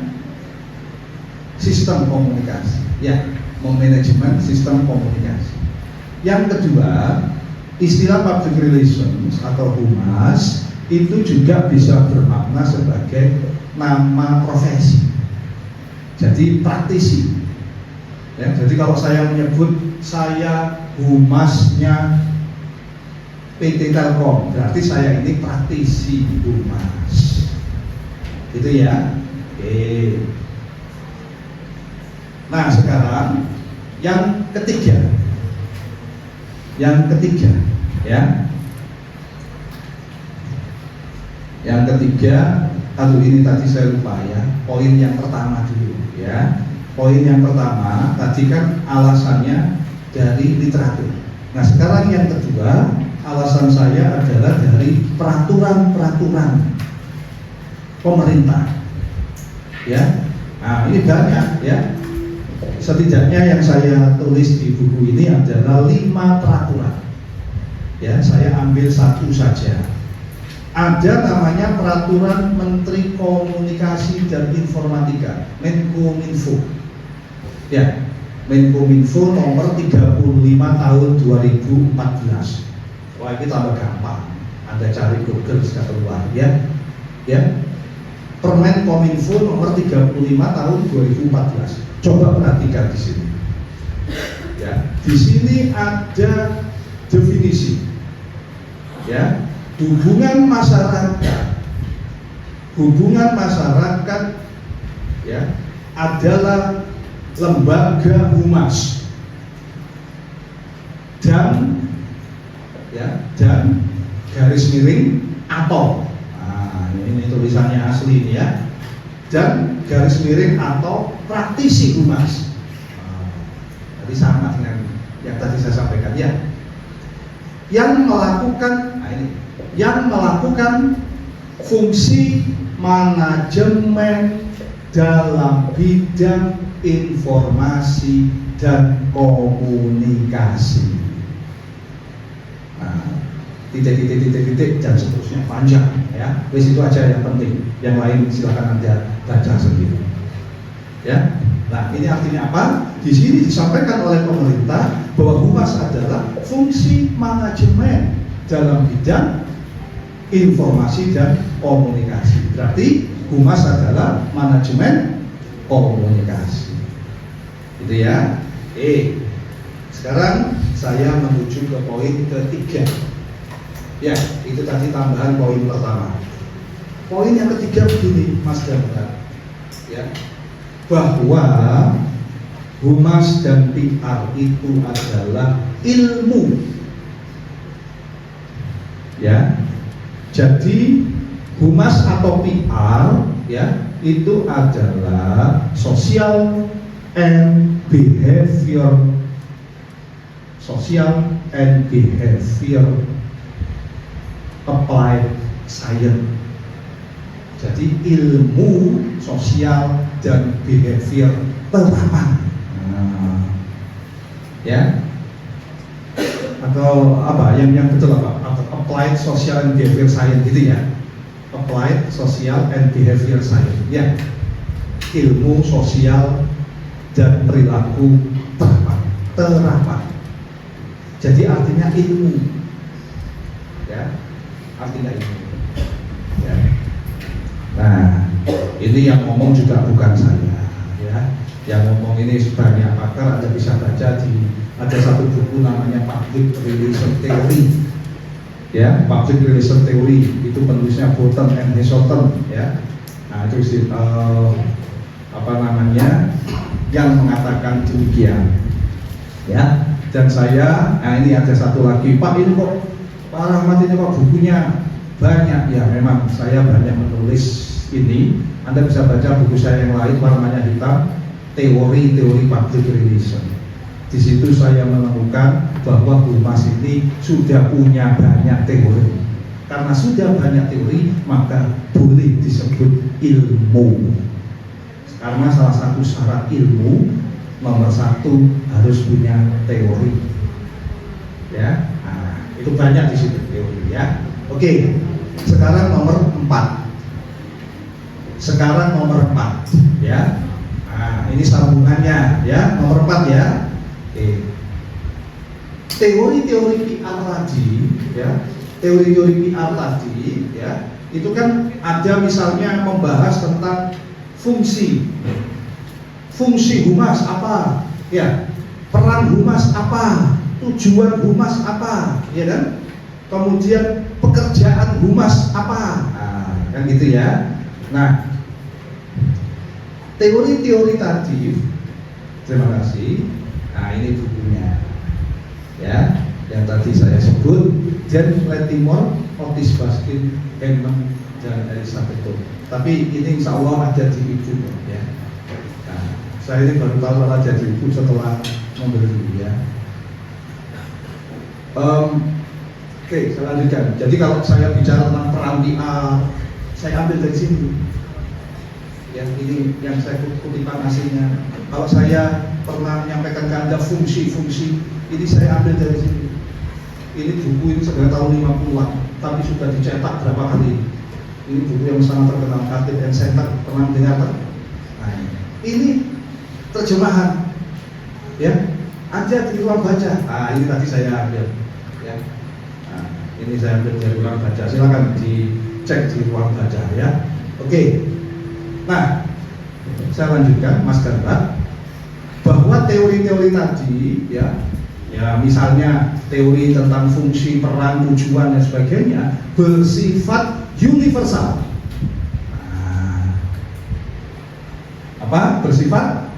sistem komunikasi, ya, memanajemen sistem komunikasi. Yang kedua, istilah public relations atau humas itu juga bisa bermakna sebagai nama profesi. Jadi praktisi. Ya, jadi kalau saya menyebut saya humasnya PT Telkom, berarti saya ini praktisi humas. Gitu ya. Oke. Nah, sekarang Yang ketiga, ya. Yang ketiga, aduh ini tadi saya lupa ya. Poin yang pertama dulu, ya. Poin yang pertama tadi kan alasannya dari literatur. Nah sekarang yang kedua, alasan saya adalah dari peraturan-peraturan pemerintah, ya. Nah ini banyak, ya. Setidaknya yang saya tulis di buku ini adalah 5 peraturan. Ya, saya ambil satu saja. Ada namanya Peraturan Menteri Komunikasi dan Informatika, Menkominfo. Ya, Menkominfo nomor 35 tahun 2014. Wah, ini tambah gampang. Anda cari Google sudah keluar, ya. Ya. Permen Kominfo nomor 35 tahun 2014. Coba perhatikan di sini. Ya, di sini ada definisi. Ya, hubungan masyarakat ya adalah lembaga humas dan garis miring atau ini tulisannya asli ini ya, dan garis miring atau praktisi humas. Tadi sama dengan yang tadi saya sampaikan ya. Yang melakukan fungsi manajemen dalam bidang informasi dan komunikasi. Titik dan seterusnya panjang ya. Wis itu aja yang penting. Yang lain silakan Anda baca sendiri. Ya. Nah, ini artinya apa? Di sini disampaikan oleh pemerintah bahwa humas adalah fungsi manajemen dalam bidang informasi dan komunikasi. Berarti humas adalah manajemen komunikasi. Itu ya. Sekarang saya menuju ke poin ketiga. Ya, itu tadi tambahan poin pertama. Poin yang ketiga begini, Mas Damar. Ya, bahwa humas dan PR itu adalah ilmu. Ya, jadi humas atau PR ya itu adalah social and behavior applied science. Jadi ilmu sosial dan behavior terapan. Ya. Atau apa? Yang betul apa? Applied social and behavior science gitu ya. Applied social and behavior science. Ya. Ilmu sosial dan perilaku terapan. Jadi artinya ilmu. Ya. Artinya ilmu. Ya. Nah, ini yang ngomong juga bukan saya, ya. Yang ngomong ini banyak pakar, Anda bisa baca ada satu buku namanya Public Relation Theory, ya. Public Relation Theory itu penulisnya Bolton and Heselton, ya. Nah, itu yang mengatakan demikian, ya. Dan saya, nah ini ada satu lagi, Pak ini kok Pak Rahmat ini kok bukunya banyak, ya memang saya banyak menulis ini. Anda bisa baca buku saya yang lain warnanya hitam, teori public relation. Di situ saya menemukan bahwa humas ini sudah punya banyak teori. Karena sudah banyak teori, maka boleh disebut ilmu. Karena salah satu syarat ilmu nomor satu harus punya teori. Ya, nah, itu banyak di situ teori ya. Oke, sekarang nomor 4. Ya. Nah, ini sambungannya ya, nomor 4 ya. Oke. Teori-teori PR tadi ya, ya, itu kan ada misalnya membahas tentang fungsi humas apa, ya, peran humas apa, tujuan humas apa, ya kan? Kemudian pekerjaan humas apa, nah, kan gitu ya. Nah, teori-teori tadi, terima kasih. Nah, ini bukunya. Ya, yang tadi saya sebut, Jan Latimore, Otis Baskin, Edmund dan Elizabeth. Tapi ini insya Allah ada di ibu ya. Nah, saya ini baru tahu kalau ada di ibu setelah membeli ya. Oke, saya lanjutkan. Jadi kalau saya bicara tentang peran PR, saya ambil dari sini. Ya, ini yang saya kutipan aslinya. Kalau saya pernah menyampaikan ke Anda fungsi-fungsi, ini saya ambil dari sini. Ini buku ini sudah tahun 50-an, tapi sudah dicetak berapa kali. Ini buku yang sangat terkenal, Creative and Center, pernah dengar? Nah, ini terjemahan, ya, ada di ruang baca. Nah, ini tadi saya ambil, ya. Nah, ini saya ambil dari ruang baca. Silakan dicek di ruang baca, ya. Oke. Nah, saya lanjutkan, Mas Ganda, bahwa teori-teori tadi, ya, misalnya teori tentang fungsi, peran, tujuan dan sebagainya bersifat universal. Nah, apa? Bersifat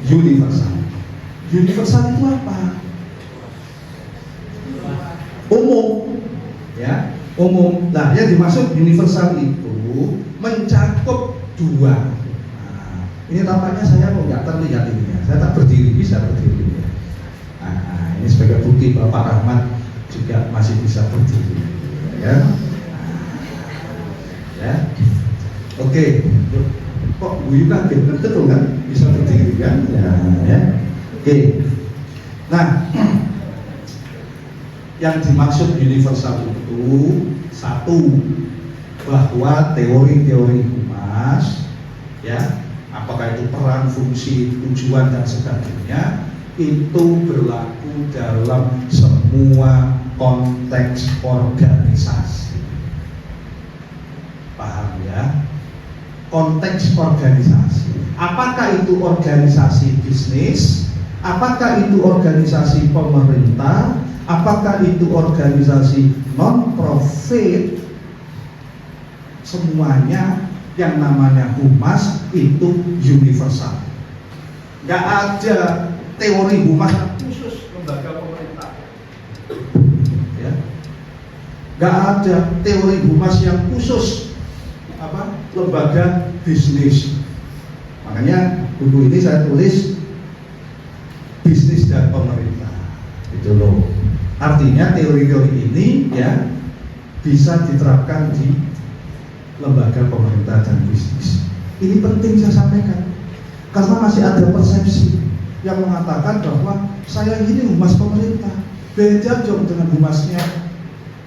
universal. Universal itu apa? Umum, ya, umum. Nah, yang dimaksud universal itu mencakup dua. Nah, ini tampaknya saya kok nggak terlihat ini ya. Saya tak berdiri, bisa berdiri ya. Nah, ini sebagai bukti bahwa Pak Rahmat juga masih bisa berdiri, ya. Ya, oke. Kok guyu kaget, betul kan? Bisa berdiri kan? Ya. Oke. Nah, yang dimaksud universal itu satu, bahwa teori-teori humas, ya, apakah itu peran, fungsi, tujuan dan sebagainya, itu berlaku dalam semua konteks organisasi. Paham ya? Konteks organisasi. Apakah itu organisasi bisnis? Apakah itu organisasi pemerintah? Apakah itu organisasi non-profit? Semuanya yang namanya humas itu universal. Gak ada teori humas khusus lembaga pemerintah. Ya. Gak ada teori humas yang khusus lembaga bisnis. Makanya buku ini saya tulis bisnis dan pemerintah. Itu loh. Artinya teori-teori ini ya bisa diterapkan di lembaga pemerintah dan bisnis. Ini penting saya sampaikan karena masih ada persepsi yang mengatakan bahwa saya ini humas pemerintah, beda dong dengan humasnya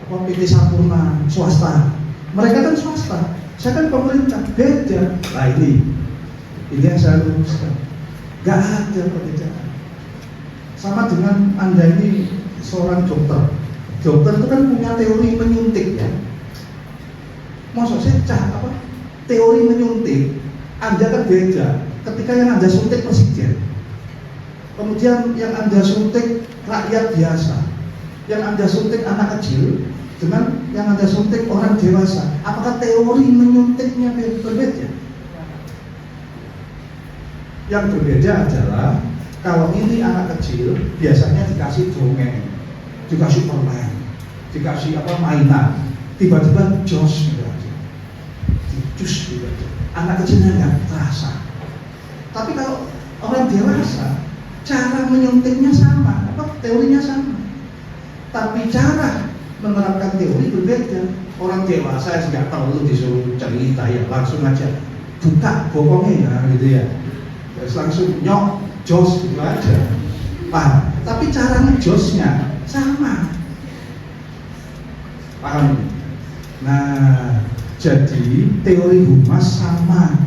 PT Sampurna swasta. Mereka kan swasta, saya kan pemerintah, beda. Nah ini yang saya luruskan. Gak ada perbedaan. Sama dengan Anda ini seorang dokter. Dokter itu kan punya teori menyuntik ya. Maksud saya teori menyuntik, Anda kan beda. Ketika yang Anda suntik presiden, kemudian yang Anda suntik rakyat biasa, yang Anda suntik anak kecil, dengan yang Anda suntik orang dewasa, apakah teori menyuntiknya berbeda? Yang berbeda adalah kalau ini anak kecil biasanya dikasih dongeng, dikasih permen, dikasih mainan, tiba-tiba jos gitu aja, jus gitu aja. Anak kecilnya nggak terasa. Tapi kalau orang dewasa, cara menyuntiknya sama, teorinya sama, tapi cara menerapkan teori berbeda. Orang dewasa nggak perlu disuruh cerita ya, langsung aja buka bokongnya ya, gitu ya. Terus langsung nyok, jos gitu aja. Paham? Tapi cara ngejosnya sama. Paham? Nah, jadi teori humas sama.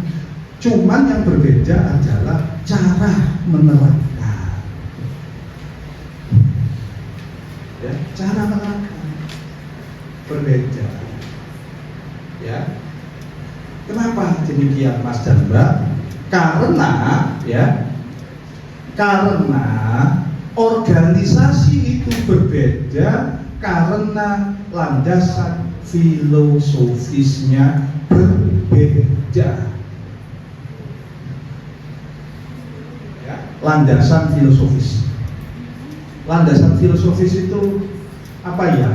Cuman yang berbeda adalah cara menerapkan. Ya, cara menerapkan berbeda. Ya. Kenapa demikian Mas dan Mbak? Karena organisasi itu berbeda karena landasan filosofisnya berbeda. Ya, landasan filosofis. landasan filosofis itu apa ya?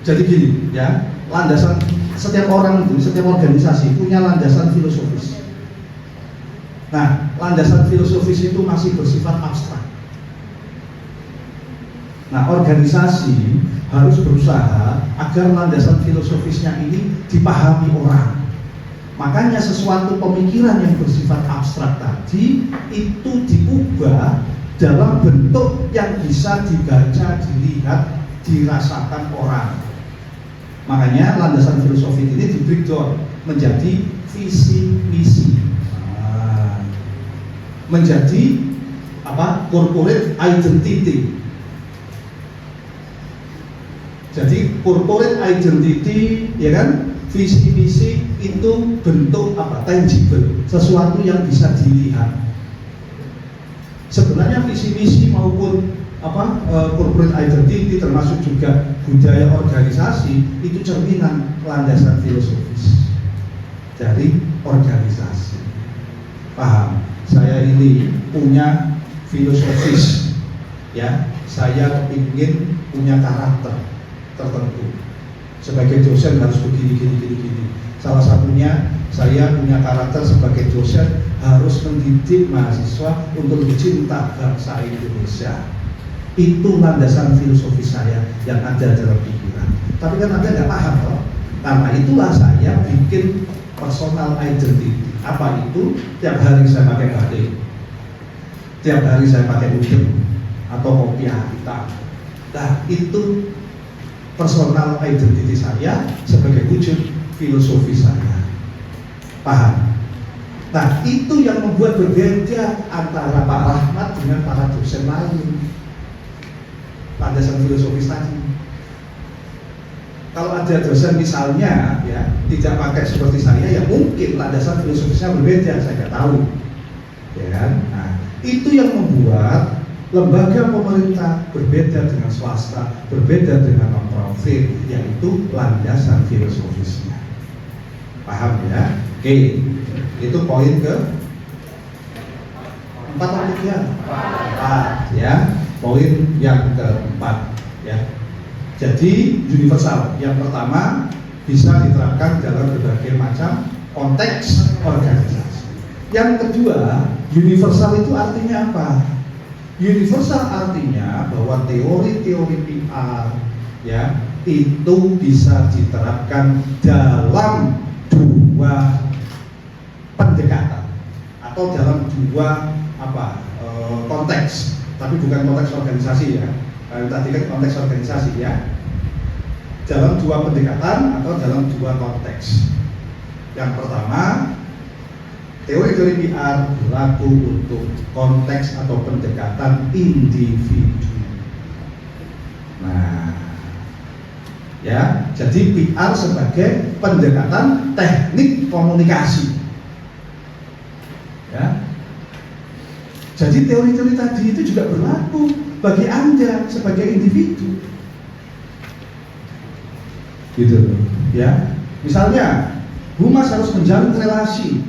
Jadi gini ya, landasan setiap orang itu, setiap organisasi punya landasan filosofis. Nah, landasan filosofis itu masih bersifat abstrak. Nah, organisasi harus berusaha agar landasan filosofisnya ini dipahami orang. Makanya sesuatu pemikiran yang bersifat abstrak tadi itu diubah dalam bentuk yang bisa dibaca, dilihat, dirasakan orang. Makanya landasan filosofi ini di breakdown menjadi visi misi, menjadi apa? Corporate identity. Jadi corporate identity, ya kan? Visi misi itu bentuk apa? Tangible, sesuatu yang bisa dilihat. Sebenarnya visi misi maupun apa corporate identity termasuk juga budaya organisasi itu cerminan landasan filosofis dari organisasi. Paham? Saya ini punya filosofis, ya. Saya ingin punya karakter tertentu. Sebagai dosen harus begini. Salah satunya saya punya karakter sebagai dosen harus mendidik mahasiswa untuk cinta bangsa Indonesia. Itu landasan filosofi saya yang ada dalam pikiran. Tapi kan Anda nggak paham toh? Karena itulah saya bikin personal identity. Apa itu? Tiap hari saya pakai batik, tiap hari saya pakai udeng atau kopiah hitam. Nah, itu personal identity saya sebagai wujud filosofi saya. Paham? Nah, itu yang membuat berbeda antara Pak Rahmat dengan para dosen lain. Landasan filosofis tadi. Kalau ada dosen misalnya ya tidak pakai seperti saya, ya mungkin landasan filosofisnya berbeda, saya nggak tahu, ya kan? Nah, itu yang membuat lembaga pemerintah berbeda dengan swasta, berbeda dengan non-profit, yaitu landasan filosofisnya. Paham ya? Oke, itu poin ke 4 atau 3? 4 ya. Poin yang keempat ya. Jadi universal. Yang pertama bisa diterapkan dalam berbagai macam konteks organisasi. Yang kedua, universal itu artinya apa? Universal artinya bahwa teori-teori PR ya itu bisa diterapkan dalam 2 pendekatan atau dalam 2 konteks. Tapi bukan konteks organisasi ya. Tadi kan konteks organisasi ya. Dalam 2 pendekatan atau dalam 2 konteks. Yang pertama, teori-teori PR berlaku untuk konteks atau pendekatan individu. Nah, ya, jadi PR sebagai pendekatan teknik komunikasi. Ya. Jadi teori-teori tadi itu juga berlaku bagi Anda sebagai individu. Gitu ya. Misalnya, humas harus menjalin relasi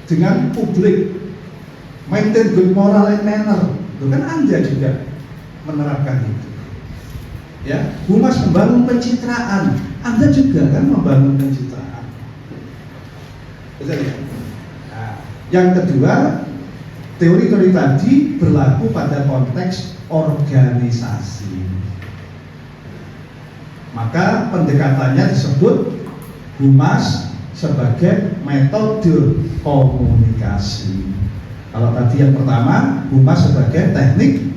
dengan publik, maintain good moral and manner. Itu kan Anda juga menerapkan itu. Ya, humas membangun pencitraan. Anda juga kan membangun pencitraan. Betul ya? Nah, yang kedua, teori-teori tadi berlaku pada konteks organisasi. Maka pendekatannya disebut humas sebagai metode komunikasi. Kalau tadi yang pertama, humas sebagai teknik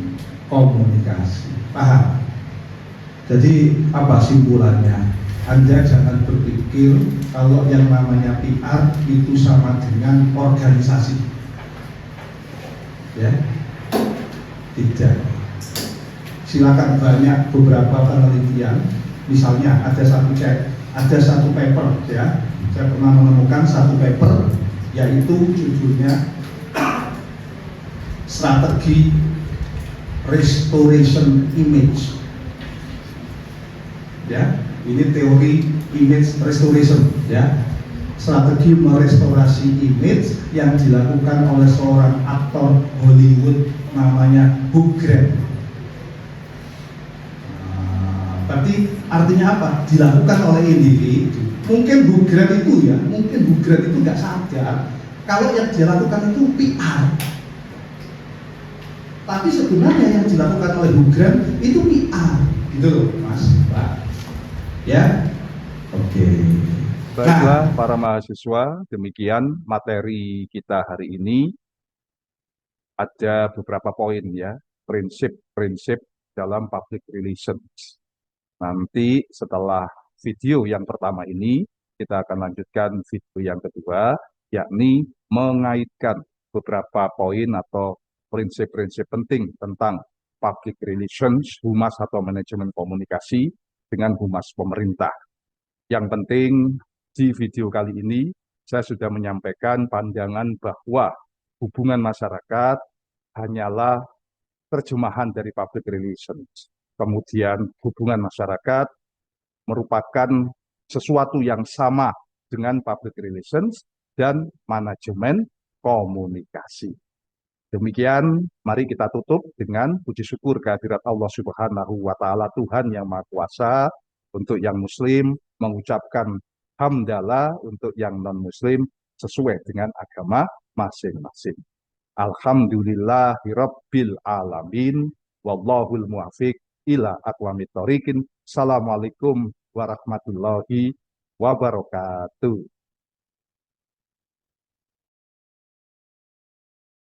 komunikasi. Paham? Jadi apa simpulannya? Anda jangan berpikir kalau yang namanya PR itu sama dengan organisasi. Ya, tidak. Silakan banyak beberapa penelitian. Misalnya ada satu paper ya. Saya pernah menemukan satu paper yaitu judulnya strategi restoration image. Ya, ini teori image restoration ya. strategi merestorasi image yang dilakukan oleh seorang aktor Hollywood namanya Hugh Grant. Berarti artinya apa? Dilakukan oleh individu. Mungkin Hugh Grant itu nggak sadar kalau yang dia lakukan itu PR. Tapi sebenarnya yang dilakukan oleh Hugh Grant itu PR, gitu loh, Mas. Pak. Ya, oke. Baiklah para mahasiswa, demikian materi kita hari ini. Ada beberapa poin ya, prinsip-prinsip dalam public relations. Nanti setelah video yang pertama ini, kita akan lanjutkan video yang kedua, yakni mengaitkan beberapa poin atau prinsip-prinsip penting tentang public relations, humas atau manajemen komunikasi dengan humas pemerintah. Yang penting di video kali ini, saya sudah menyampaikan pandangan bahwa hubungan masyarakat hanyalah terjemahan dari public relations. Kemudian hubungan masyarakat merupakan sesuatu yang sama dengan public relations dan manajemen komunikasi. Demikian, mari kita tutup dengan puji syukur kehadirat Allah Subhanahu wa Ta'ala, Tuhan yang Maha Kuasa. Untuk yang Muslim, mengucapkan hamdalah, untuk yang non-Muslim, sesuai dengan agama masing-masing. Alhamdulillahirabbil alamin, wallahul muwaffiq ila aqwamit thoriqin. Assalamualaikum warahmatullahi wabarakatuh.